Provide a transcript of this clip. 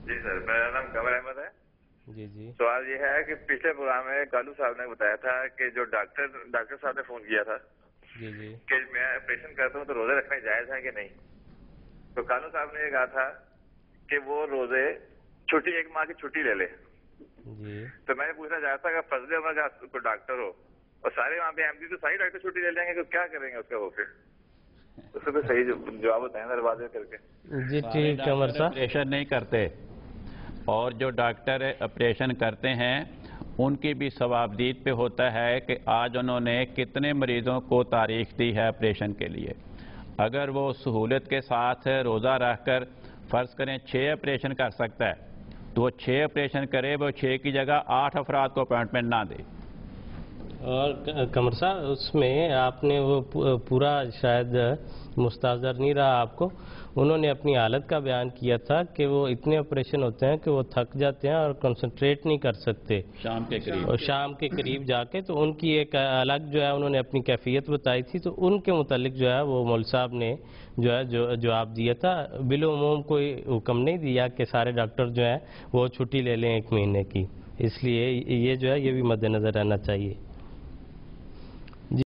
جی سر، میرا نام قمر احمد ہے. جی جی. سوال یہ ہے کہ پچھلے پروگرام میں کالو صاحب نے بتایا تھا کہ جو ڈاکٹر صاحب نے فون کیا تھا جی جی. کہ میں آپریشن کرتا ہوں تو روزے رکھنے جائز ہے کہ نہیں. تو کالو صاحب نے یہ کہا تھا کہ وہ روزے چھٹی 1 ماہ کی چھٹی لے لے. جی. تو میں نے پوچھنا چاہتا کہ فضل عمر کا کوئی ڈاکٹر ہو اور سارے وہاں پہ احمدی تو ساری ڈاکٹر چھٹی لے لیں گے تو کیا کریں گے اس کا وہ پھر اس کو صحیح جواب بتائیں سر واضح کر کے. جی ٹھیک قمر صاحب. آپریشن نہیں کرتے اور جو ڈاکٹر آپریشن کرتے ہیں ان کی بھی ثوابدید پہ ہوتا ہے کہ آج انہوں نے کتنے مریضوں کو تاریخ دی ہے آپریشن کے لیے. اگر وہ سہولت کے ساتھ روزہ رکھ کر فرض کریں 6 آپریشن کر سکتا ہے تو وہ 6 آپریشن کرے, وہ 6 کی جگہ 8 افراد کو اپوائنٹمنٹ نہ دے. اور قمر صاحب اس میں آپ نے وہ پورا شاید مستحضر نہیں رہا آپ کو. انہوں نے اپنی حالت کا بیان کیا تھا کہ وہ اتنے آپریشن ہوتے ہیں کہ وہ تھک جاتے ہیں اور کنسنٹریٹ نہیں کر سکتے شام کے قریب جا کے. تو ان کی ایک الگ جو ہے انہوں نے اپنی کیفیت بتائی تھی, تو ان کے متعلق جو ہے وہ مول صاحب نے جو ہے جواب دیا تھا. بالعموم کوئی حکم نہیں دیا کہ سارے ڈاکٹر جو ہیں وہ چھٹی لے لیں 1 مہینے کی. اس لیے یہ جو ہے یہ بھی مد نظر رہنا چاہیے.